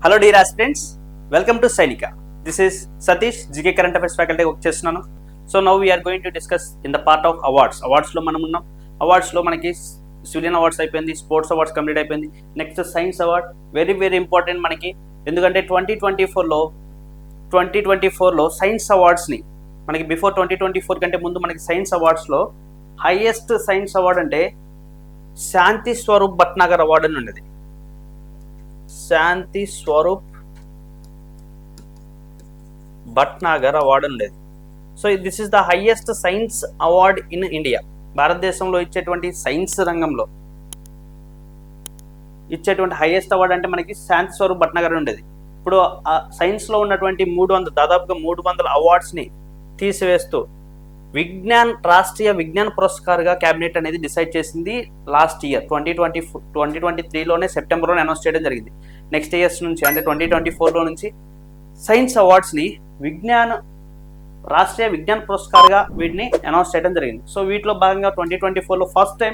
Hello dear aspirants, welcome to Sainika. This is Satish, GK Current Affairs faculty work చేస్తున్నాను. So now we are going to discuss in the part of awards. Awards లో మనం ఉన్నాం. Awards లో మనకి civilian awards అయిపోయింది, sports awards complete అయిపోయింది. Next science award very important మనకి, ఎందుకంటే 2024లో సైన్స్ అవార్డ్స్ని మనకి బిఫోర్ 2024 కంటే ముందు మనకి సైన్స్ అవార్డ్స్లో హైయెస్ట్ సైన్స్ అవార్డ్ అంటే శాంతి స్వరూప్ భట్నాగర్ అవార్డు అని ఉండేది. శాంతి స్వరూప్ భట్నాగర్ అవార్డు ఉండేది. So this is the highest science award in India. భారతదేశంలో ఇచ్చేటువంటి సైన్స్ రంగంలో ఇచ్చేటువంటి హైయెస్ట్ అవార్డు అంటే మనకి శాంతి స్వరూప్ భట్నాగర్ ఉండేది. ఇప్పుడు సైన్స్లో ఉన్నటువంటి దాదాపుగా 300 అవార్డ్స్ని తీసివేస్తూ రాష్ట్రీయ విజ్ఞాన్ పురస్కార్గా క్యాబినెట్ అనేది డిసైడ్ చేసింది లాస్ట్ ఇయర్ 2023లోనే సెప్టెంబర్లోనే అనౌన్స్ చేయడం జరిగింది. నెక్స్ట్ ఇయర్స్ నుంచి అంటే 2024లో నుంచి సైన్స్ అవార్డ్స్ని రాష్ట్రీయ విజ్ఞాన్ పురస్కార్గా వీటిని అనౌన్స్ చేయడం జరిగింది. సో వీటిలో భాగంగా 2024లో ఫస్ట్ టైం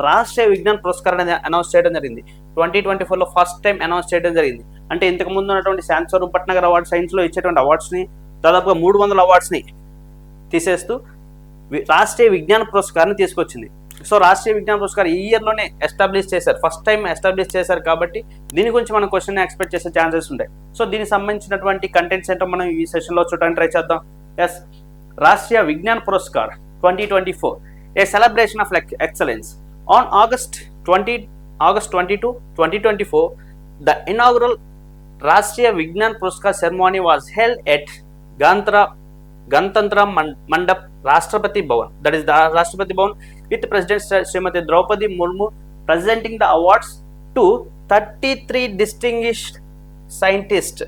రాష్ట్రీయ విజ్ఞాన్ పురస్కార్ అనేది అనౌన్స్ చేయడం జరిగింది. 2024లో ఫస్ట్ టైం అనౌన్స్ చేయడం జరిగింది. అంటే ఇంతకు ముందు ఉన్నటువంటి శాంతి స్వరూప్ భట్నాగర్ అవార్డు సైన్స్లో ఇచ్చేటువంటి అవార్డ్స్ని దాదాపుగా 300 అవార్డ్స్ని తీసేస్తూ రాష్ట్రీయ విజ్ఞాన పురస్కారాన్ని తీసుకొచ్చింది. సో రాష్ట్రీయ విజ్ఞాన పురస్కారం ఈ ఇయర్లోనే ఎస్టాబ్లిష్ చేశారు, ఫస్ట్ టైం ఎస్టాబ్లిష్ చేశారు. కాబట్టి దీని గురించి మనం క్వశ్చన్ ఎక్స్పెక్ట్ చేసే ఛాన్సెస్ ఉంటాయి. సో దీనికి సంబంధించినటువంటి కంటెంట్స్ ఏంటో మనం ఈ సెషన్లో చూడడానికి ట్రై చేద్దాం. Yes, Rashtriya Vigyan Puraskar 2024 a celebration of excellence. On August 22, 2024 the inaugural Rashtriya Vigyan Puraskar ceremony was held at Gantantra Mandap Rashtrapati Bhavan, that is the Rashtrapati Bhavan, with President Srimati Draupadi Murmu presenting the awards to 33 distinguished scientists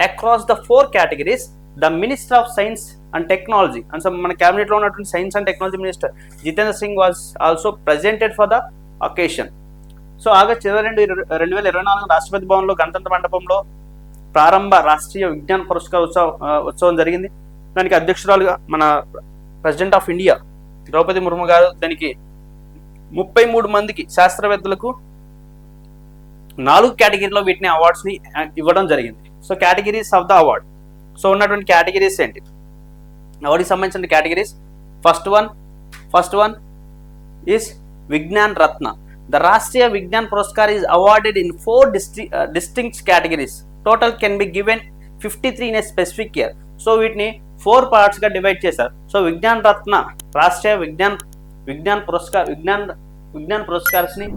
across the 4 categories. The Minister of Science and Technology, and some మన క్యాబినెట్లో ఉన్నటువంటి science and technology minister Jitendra Singh was also presented for the occasion. So August 22, 2024 రాష్ట్రపతి భవన్లో గణతంత్ర మండపంలో ప్రారంభ రాష్ట్రీయ విజ్ఞాన పురస్కార ఉత్సవం జరిగింది. దానికి అధ్యక్షురాలుగా మన president of India Droupadi Murmu గారు దానికి 33 మందికి శాస్త్రవేత్తలకు 4 కేటగిరీలో వీటిని అవార్డ్స్ని ఇవ్వడం జరిగింది. So categories of the award. So ఉన్నటువంటి కేటగిరీస్ ఏంటి, అవార్డుకి సంబంధించిన categories. First one is Vigyan Ratna. The Rashtriya Vigyan Puraskar is awarded in 4 distinct categories. Total can be given 53 in a specific year. So వీటిని 4 పార్ట్స్గా డివైడ్ చేశారు. సో విజ్ఞాన్ రత్న రాష్ట్రీయ విజ్ఞాన్ పురస్కార్స్ని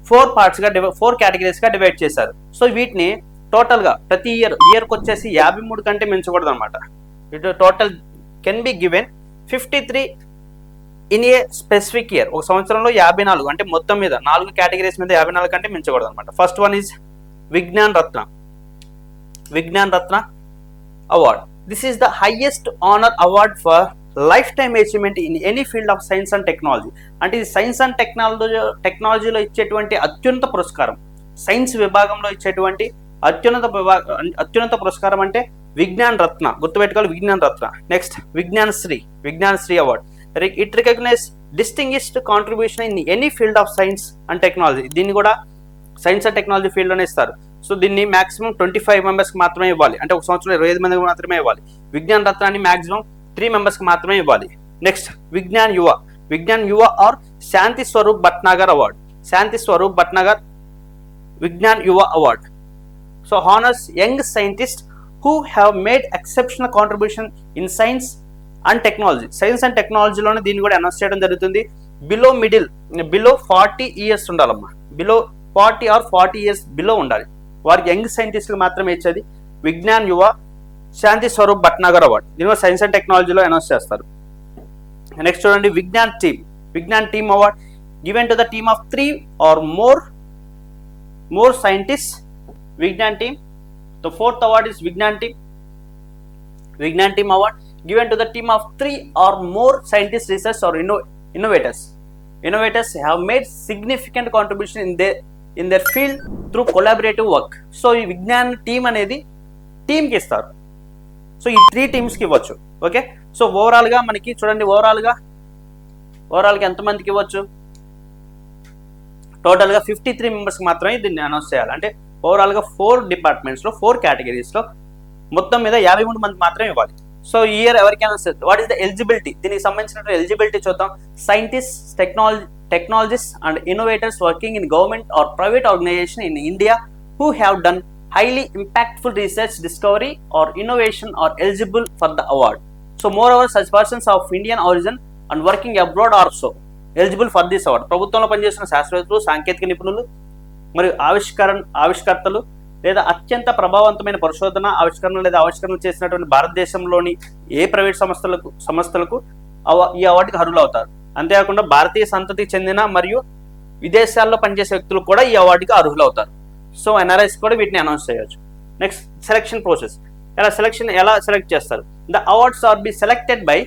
4 పార్ట్స్గా 4 కేటగిరీస్గా డివైడ్ చేశారు. సో వీటిని టోటల్గా ప్రతి ఇయర్కి వచ్చేసి 53 కంటే మించకూడదు అనమాట. ఇటు total can be given 53 in a specific year. ఒక సంవత్సరంలో 54 అంటే మొత్తం మీద 4 కేటగిరీస్ మీద 54 కంటే మించకూడదు అనమాట. First one is Vigyan Ratna award. This is the highest honor award for lifetime achievement in any field of science and technology. అంటే ఇది సైన్స్ అండ్ టెక్నాలజీలో ఇచ్చేటువంటి అత్యున్నత పురస్కారం. సైన్స్ విభాగంలో ఇచ్చేటువంటి అత్యున్నత పురస్కారం అంటే విజ్ఞాన్ రత్న. గుర్తుపెట్టుకోవాలి, Vigyan Ratna. Next Vigyan Shri award. It recognise distinguished contribution in any field of science and technology. దీన్ని కూడా సైన్స్ అండ్ టెక్నాలజీ ఫీల్డ్లోనే ఇస్తారు. సో దీన్ని మాక్సిమం 25 మెంబర్స్కి మాత్రమే ఇవ్వాలి. అంటే ఒక సంవత్సరంలో 25 మందికి మాత్రమే ఇవ్వాలి. విజ్ఞాన్ రత్నాన్ని మాక్సిమం 3 మెంబర్స్కి మాత్రమే ఇవ్వాలి. Next Vigyan Yuva or Shanti Swarup Bhatnagar award. Vigyan Yuva award. So honours young scientist who have made exceptional contribution in science and technology. Science and టెక్నాలజీలోనే దీన్ని కూడా అనౌన్స్ చేయడం జరుగుతుంది. బిలో 40 ఇయర్స్ ఉండాలమ్మా. బిలో 40 or 40 ఇయర్స్ బిలో ఉండాలి. వారికి యంగ్ సైంటిస్ట్కి మాత్రమే ఇచ్చేది విజ్ఞాన్ యువ శాంతి స్వరూప్ భట్నాగర్ అవార్డ్. దీనిలో సైన్స్ అండ్ టెక్నాలజీలో అనౌన్స్ చేస్తారు. నెక్స్ట్ చూడండి, Vigyan team award given to the team of 3 or more scientists. Vigyan team. The fourth award is Vigyan team award given to the team of 3 or more scientists, researchers or innovators have made significant contribution in their field through collaborative work. So ఈ Vignan team అనేది టీమ్కి ఇస్తారు. So ఈ 3 టీమ్స్కి ఇవ్వచ్చు. Okay, so ఓవరాల్గా మనకి చూడండి, ఓవరాల్గా ఎంతమందికి ఇవ్వచ్చు, టోటల్గా 53 మెంబర్స్కి మాత్రమే దీన్ని అనౌన్స్ చేయాలి. అంటే ఓవరాల్గా 4 డిపార్ట్మెంట్స్లో 4 కేటగిరీస్లో మొత్తం మీద 53 మంది మాత్రమే ఇవ్వాలి. సో ఈ ఇయర్ ఎవరికైనా వాట్ ఈస్ ద ఎలిజిబిలిటీ, దీనికి సంబంధించిన ఎలిజిబిలిటీ చూద్దాం. Scientist, technologist and innovators working in government or private organization in India who have done highly impactful research, discovery or innovation are eligible for the award. So moreover, such persons of Indian origin and working abroad are also eligible for this award. ప్రభుత్వంలో పనిచేస్తున్న శాస్త్రవేత్తలు, సాంకేతిక నిపుణులు మరియు ఆవిష్కర్తలు లేదా అత్యంత ప్రభావవంతమైన పరిశోధన ఆవిష్కరణ లేదా ఆవిష్కరణ చేసినటువంటి భారతదేశంలోని ఏ ప్రైవేట్ సంస్థలకు ఈ అవార్డుకి అర్హులు అవుతారు. అంతేకాకుండా భారతీయ సంతతికి చెందిన మరియు విదేశాల్లో పనిచేసే వ్యక్తులు కూడా ఈ అవార్డుకి అర్హులు అవుతారు. సో ఎన్ఆర్ఐస్ కూడా వీటిని అనౌన్స్ చేయొచ్చు. Next selection process. ఎలా సెలెక్ట్ చేస్తారు? The awards are be selected by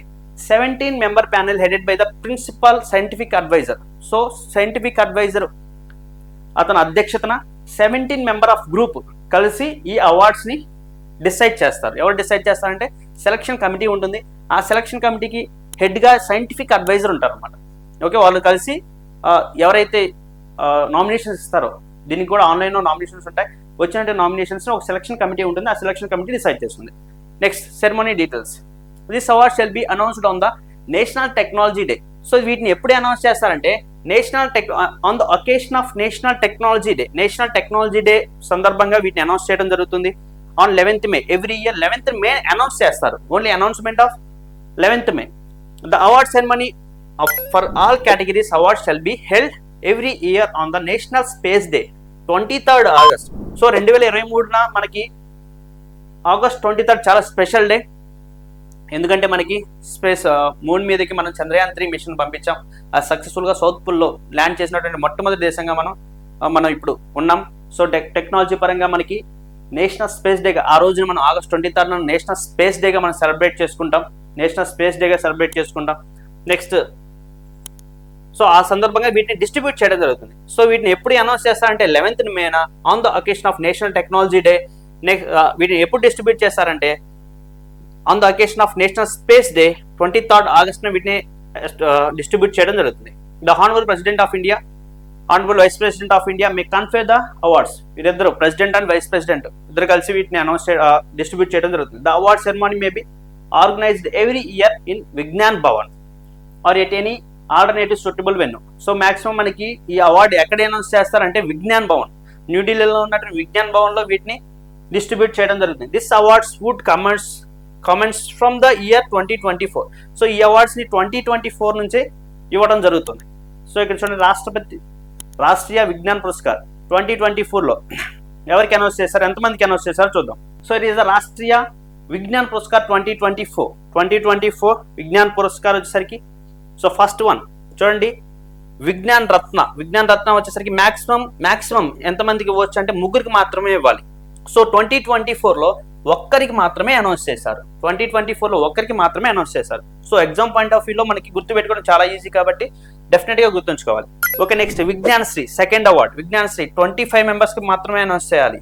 17 member panel headed by the principal scientific adviser. So scientific adviser అతని అధ్యక్షతన 17 member ఆఫ్ గ్రూప్ కలిసి ఈ అవార్డ్స్ని డిసైడ్ చేస్తారు. ఎవరు డిసైడ్ చేస్తారంటే సెలక్షన్ కమిటీ ఉంటుంది. ఆ సెలక్షన్ కమిటీకి హెడ్గా సైంటిఫిక్ అడ్వైజర్ ఉంటారు అనమాట. ఓకే, వాళ్ళు కలిసి ఎవరైతే నామినేషన్స్ ఇస్తారో, దీనికి కూడా ఆన్లైన్లో నామినేషన్స్ ఉంటాయి, వచ్చినట్టు నామినేషన్స్ ఒక సెలక్షన్ కమిటీ ఉంటుంది. ఆ సెలక్షన్ కమిటీ డిసైడ్ చేస్తుంది. Next ceremony details. This award shall be announced on the national technology day. So వీటిని ఎప్పుడు అనౌన్స్ చేస్తారంటే on the occasion of national technology day. National technology day సందర్భంగా వీటిని announce చేయడం జరుగుతుంది. On 11th May every year 11th May announce చేస్తారు. Only announcement of 11th May. The award ceremony for all categories awards shall be held every year on the national space day 23rd August. So 2023న మనకి August 23rd చాలా special day. ఎందుకంటే మనకి space moon మీదకి మనం Chandrayaan 3 machine పంపించాం. అది సక్సెస్ఫుల్గా సౌత్ పోల్లో ల్యాండ్ చేసినటువంటి మొట్టమొదటి దేశంగా మనం ఇప్పుడు ఉన్నాం. సో టెక్నాలజీ పరంగా మనకి నేషనల్ స్పేస్ డేగా ఆ రోజున మనం August 23rd నేషనల్ స్పేస్ డేగా మనం సెలబ్రేట్ చేసుకుంటాం. నెక్స్ట్ సో ఆ సందర్భంగా వీటిని డిస్ట్రిబ్యూట్ చేయడం జరుగుతుంది. సో వీటిని ఎప్పుడు అనౌన్స్ చేస్తారంటే 11th May on the occasion of national technology day. వీటిని ఎప్పుడు డిస్ట్రిబ్యూట్ చేస్తారంటే on the occasion of national space day 23rd August వీటిని డిస్ట్రిబ్యూట్ చేయడం జరుగుతుంది. The honourable president of India, honourable vice president of India may confer the awards. వీరిద్దరు president and vice president ఇద్దరు కలిసి వీటిని డిస్ట్రిబ్యూట్ చేయడం జరుగుతుంది. The award ceremony may be organised every year in Vigyan Bhavan or at any alternative suitable venue. So maximum మనకి ఈ award ఎక్కడ announce చేస్తారంటే విజ్ఞాన్ భవన్, న్యూఢిల్లీలో ఉన్నటువంటి విజ్ఞాన్ భవన్లో వీటిని డిస్ట్రిబ్యూట్ చేయడం జరుగుతుంది. This awards would commence from the year 2024. సో ఈ అవార్డ్స్ని 2024 నుంచే ఇవ్వడం జరుగుతుంది. సో ఇక్కడ చూడండి, రాష్ట్రీయ విజ్ఞాన్ పురస్కార్ 2024లో ఎవరికి అనౌన్స్ చేశారు, ఎంతమందికి అనౌన్స్ చేశారో చూద్దాం. So it is the Rashtriya Vigyan Puraskar 2024 Vigyan Puraskar వచ్చేసరికి సో ఫస్ట్ వన్ చూడండి, విజ్ఞాన్ రత్న వచ్చేసరికి మాక్సిమం ఎంతమందికి ఇవ్వచ్చు అంటే 3 మాత్రమే ఇవ్వాలి. సో 2024లో ఒక్కరికి మాత్రమే అనౌన్స్ చేశారు. 2024లో ఒక్కరికి మాత్రమే అనౌన్స్ చేశారు. సో ఎగ్జామ్ పాయింట్ ఆఫ్ వ్యూలో మనకి గుర్తుపెట్టుకోవడం చాలా ఈజీ కాబట్టి డెఫినెట్గా గుర్తుంచుకోవాలి. Okay, next Vigyan Shri second award. Vigyan Shri 25 మెంబర్స్కి మాత్రమే అనౌన్స్ చేయాలి.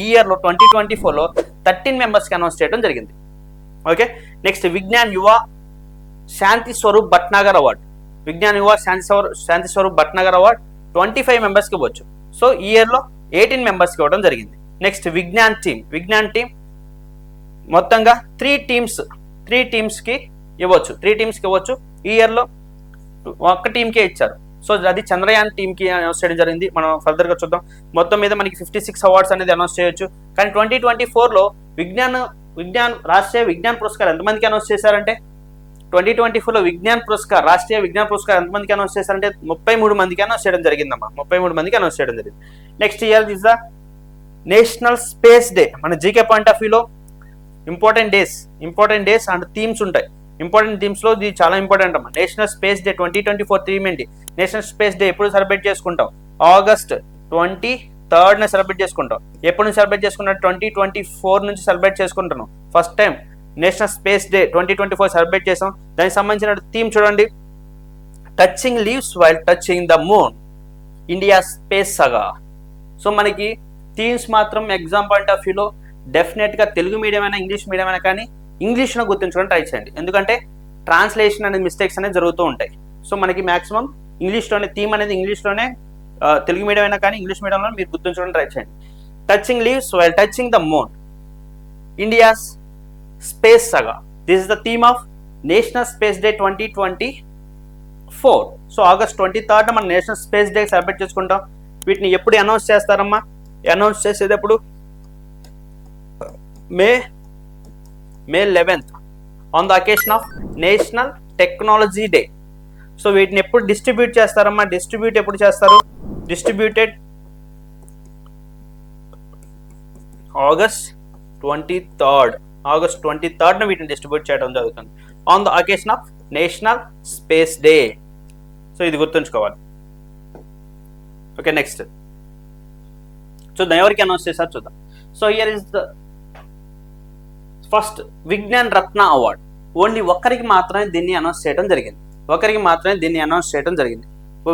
ఈ ఇయర్లో 2024లో 13 మెంబర్స్కి అనౌన్స్ చేయడం జరిగింది. Okay, next Vigyan Yuva Shanti Swarup Bhatnagar award. Vigyan Yuva Shanti Swarup Bhatnagar award 25 మెంబర్స్కి ఇవ్వచ్చు. సో ఈ ఇయర్లో 18 మెంబర్స్కి ఇవ్వడం జరిగింది. నెక్స్ట్ విజ్ఞాన్ టీమ్ మొత్తంగా 3 టీమ్స్కి ఇవ్వచ్చు. ఈ ఇయర్లో ఒక్క టీంకే ఇచ్చారు. సో అది చంద్రయాన్ టీంకి అనౌన్స్ చేయడం జరిగింది. మనం ఫర్దర్గా చూద్దాం. మొత్తం మీద మనకి 56 అవార్డ్స్ అనేది అనౌన్స్ చేయొచ్చు. కానీ 2024లో రాష్ట్రీయ విజ్ఞాన్ పురస్కార్ ఎంతమందికి అనౌన్స్ చేశారంటే 2024లో రాష్ట్రీయ విజ్ఞాన్ పురస్కార్ ఎంతమందికి అనౌన్స్ చేశారంటే 33 మందికి అనౌన్స్ చేయడం జరిగిందమ్మా. 33 మందికి అనౌన్స్ చేయడం జరిగింది. Next year is the national space day. మన జీకే పాయింట్ ఆఫ్ వ్యూలో ఇంపార్టెంట్ డేస్ అండ్ థీమ్స్ ఉంటాయి. ఇంపార్టెంట్ థీమ్స్లో ఇది చాలా ఇంపార్టెంట్ అమ్మా. నేషనల్ స్పేస్ డే 2024 థీమ్ ఏంటి? నేషనల్ స్పేస్ డే ఎప్పుడు సెలబ్రేట్ చేసుకుంటాం? August 23rd సెలబ్రేట్ చేసుకుంటాం. ఎప్పుడు నుంచి సెలబ్రేట్ చేసుకుంటాం? 2024 నుంచి సెలబ్రేట్ చేసుకుంటున్నాం. First time national space day 2024 celebrate చేసాం. దానికి సంబంధించిన థీమ్ చూడండి, touching leaves while touching the moon, India space సగా. So మనకి థీమ్స్ మాత్రం ఎగ్జామ్ పాయింట్ ఆఫ్ వ్యూలో డెఫినెట్గా తెలుగు మీడియం అయినా ఇంగ్లీష్ మీడియం అయినా కానీ ఇంగ్లీష్లో గుర్తుంచుకొని ట్రై చేయండి. ఎందుకంటే ట్రాన్స్లేషన్ అనేది మిస్టేక్స్ అనేది జరుగుతూ ఉంటాయి. సో మనకి మాక్సిమం ఇంగ్లీష్లోనే థీమ్ అనేది ఇంగ్లీష్లోనే, తెలుగు మీడియం అయినా కానీ ఇంగ్లీష్ మీడియంలో మీరు గుర్తుంచుకొని ట్రై చేయండి. touching leaves while touching the moon. India's space saga. This is the theme of National Space Day 2024. So August 23 మన నేషనల్ స్పేస్ డే సెలబ్రేట్ చేసుకుంటాం. వీటిని ఎప్పుడు అనౌన్స్ చేస్తారమ్మా? అనౌన్స్ చేసేటప్పుడు మే 11th on the occasion of national technology day. So వీటిని ఎప్పుడు distribute చేస్తారమ్మా? Distribute ఎప్పుడు చేస్తారు? డిస్ట్రిబ్యూటెడ్ ఆగస్ట్ 23rd వీటిని డిస్ట్రిబ్యూట్ చేయడం జరుగుతుంది on the occasion of national space day. So ఇది గుర్తుంచుకోవాలి. ఓకే, నెక్స్ట్ చూద్దాం ఎవరికి అనౌన్స్ చేశారు చూద్దాం. So here is the first Vigyan Ratna award. Only ఒక్కరికి మాత్రమే దీన్ని అనౌన్స్ చేయడం జరిగింది.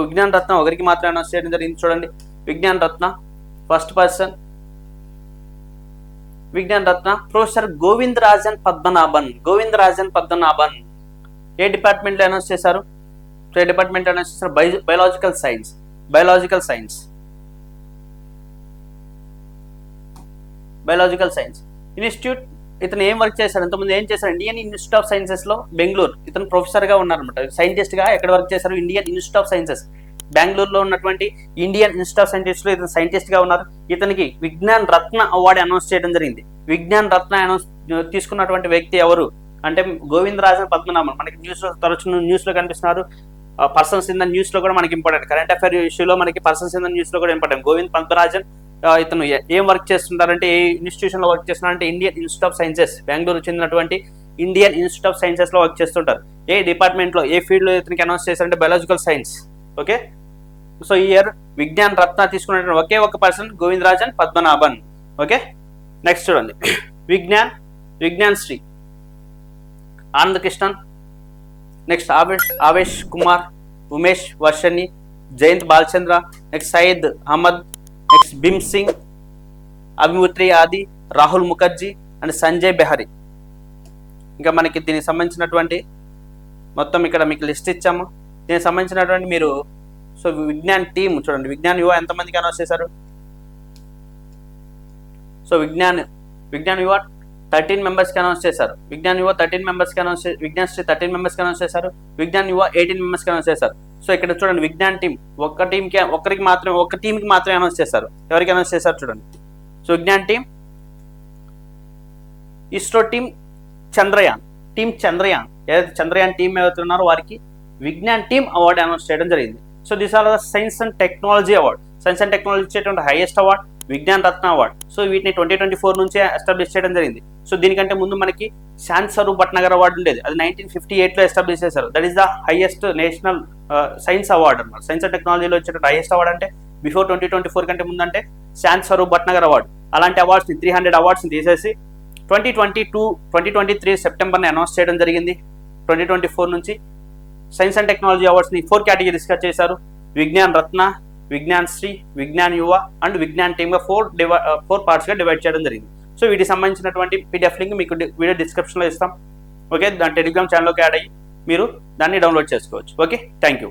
విజ్ఞాన్ రత్న ఒకరికి మాత్రమే అనౌన్స్ చేయడం జరిగింది. చూడండి, విజ్ఞాన్ రత్న ఫస్ట్ పర్సన్ విజ్ఞాన్ రత్న ప్రొఫెసర్ గోవిందరాజన్ పద్మనాభన్. ఏ డిపార్ట్మెంట్ లో అనౌన్స్ చేశారు? Biological science institute. ఇతను ఏం వర్క్ చేశారు? ఇంతకుముందు ఏం చేశారు? ఇండియన్ ఇన్స్టిట్యూట్ ఆఫ్ సైన్సెస్ లో బెంగళూరు. ఇతను ప్రొఫెసర్ గా ఉన్నారనమాట. సైంటిస్ట్ గా ఎక్కడ వర్క్ చేశారు? ఇండియన్ ఇన్స్టిట్యూట్ ఆఫ్ సైన్సెస్ బెంగళూరులో ఉన్నటువంటి ఇండియన్ ఇన్స్టిట్యూట్ ఆఫ్ సైంటిస్ట్ లో ఇతను సైంటిస్ట్ గా ఉన్నారు. ఇతనికి విజ్ఞాన్ రత్న అవార్డు అనౌన్స్ చేయడం జరిగింది. విజ్ఞాన్ రత్న అనౌన్స్ తీసుకున్నటువంటి వ్యక్తి ఎవరు అంటే గోవిందరాజన్ పద్మనాభన్. మనకి తరచు న్యూస్ లో కనిపిస్తున్నారు. పర్సన్స్ ఇన్ ద న్యూస్ లో కూడా మనకి ఇంపార్టెంట్. కరెంట్ అఫైర్ ఇష్యూలో మనకి పర్సన్స్ ఇన్ ద న్యూస్ లో కూడా ఇంపార్టెంట్. గోవింద్ పద్మరాజన్ ఇతను ఏం వర్క్ చేస్తుంటారంటే, ఏ ఇన్స్టిట్యూషన్ లో వర్క్ చేస్తున్నారంటే Indian institute of sciences, Bengaluru చెందినటువంటి ఇండియన్ ఇన్స్టిట్యూట్ ఆఫ్ సైన్సెస్ లో వర్క్ చేస్తుంటారు. ఏ డిపార్ట్మెంట్ లో, ఏ ఫీల్డ్ లో ఇతనికి అనౌన్స్ చేశారంటే బయాలజికల్ సైన్స్. ఓకే, సో ఈ ఇయర్ విజ్ఞాన్ రత్న తీసుకున్నటువంటి ఒకే ఒక person Govindarajan Padmanabhan. Okay, next చూడండి, Vigyan Shri Anand Krishnan. Next Avesh Kumar, Umesh Varshney, Jayant Balachandra, next Syed Ahmad, next Bhim Singh, అభిముత్రి ఆది, రాహుల్ ముఖర్జీ అండ్ సంజయ్ బెహరీ. ఇంకా మనకి దీనికి సంబంధించినటువంటి మొత్తం ఇక్కడ మీకు లిస్ట్ ఇచ్చాము. దీనికి సంబంధించినటువంటి మీరు సో విజ్ఞాన్ టీమ్ చూడండి, విజ్ఞాన్ యువ ఎంతమందికి అనౌన్స్ చేశారు? సో విజ్ఞాన్ యువ 13 మెంబర్స్కి అనౌన్స్ చేశారు. విజ్ఞాన్ యువ 13 మెంబర్స్కి అనౌన్స్ చేశారు. విజ్ఞాన్ శ్రీ 13 మెంబర్స్కి అనౌన్స్ చేశారు. విజ్ఞాన్ యువ 18 మెంబర్స్కి అనౌన్స్ చేశారు. సో ఇక్కడ చూడండి, విజ్ఞాన్ టీం ఒక టీంకి మాత్రమే అనౌన్స్ చేశారు. ఎవరికి అనౌన్స్ చేశారు చూడండి. So Vigyan team, ISRO team, Chandrayaan ఏదైతే చంద్రయాన్ టీం ఏదైతే ఉన్నారో వారికి విజ్ఞాన్ టీం అవార్డు అనౌన్స్ చేయడం జరిగింది. So this are the science and technology award. Science and technology ఇచ్చేటువంటి highest award Vigyan Ratna award. So వీటిని 2024 నుంచే ఎస్టాబ్లిష్ చేయడం జరిగింది. సో దీనికంటే ముందు మనకి శాంతి స్వరూప్ భట్నగర్ అవార్డు ఉండేది. అది 1958లో ఎస్టాబ్లిష్ చేశారు. That is the highest national science award అనమాట. సైన్స్ అండ్ టెక్నాలజీలో వచ్చేటువంటి హైయెస్ట్ అవార్డ్ అంటే బిఫోర్ 2024 కంటే ముందు అంటే శాంతి స్వరూప్ భట్నగర్ అవార్డు. అలాంటి అవార్డ్స్ని 300 అవార్డ్స్ని తీసేసి 2023 సెప్టెంబర్ని అనౌన్స్ చేయడం జరిగింది. 2024 నుంచి సైన్స్ అండ్ టెక్నాలజీ అవార్డ్స్ని 4 కేటగిరీస్గా చేశారు. విజ్ఞాన్ రత్న, విజ్ఞాన్ శ్రీ, విజ్ఞాన్ యువ అండ్ విజ్ఞాన్ టీమ్గా 4 పార్ట్స్గా డివైడ్ చేయడం జరిగింది. సో వీటికి సంబంధించినటువంటి పీడిఎఫ్ లింక్ మీకు వీడియో డిస్క్రిప్షన్లో ఇస్తాం. ఓకే, దాని టెలిగ్రామ్ ఛానల్లోకి యాడ్ అయ్యి మీరు దాన్ని డౌన్లోడ్ చేసుకోవచ్చు. Okay, thank you.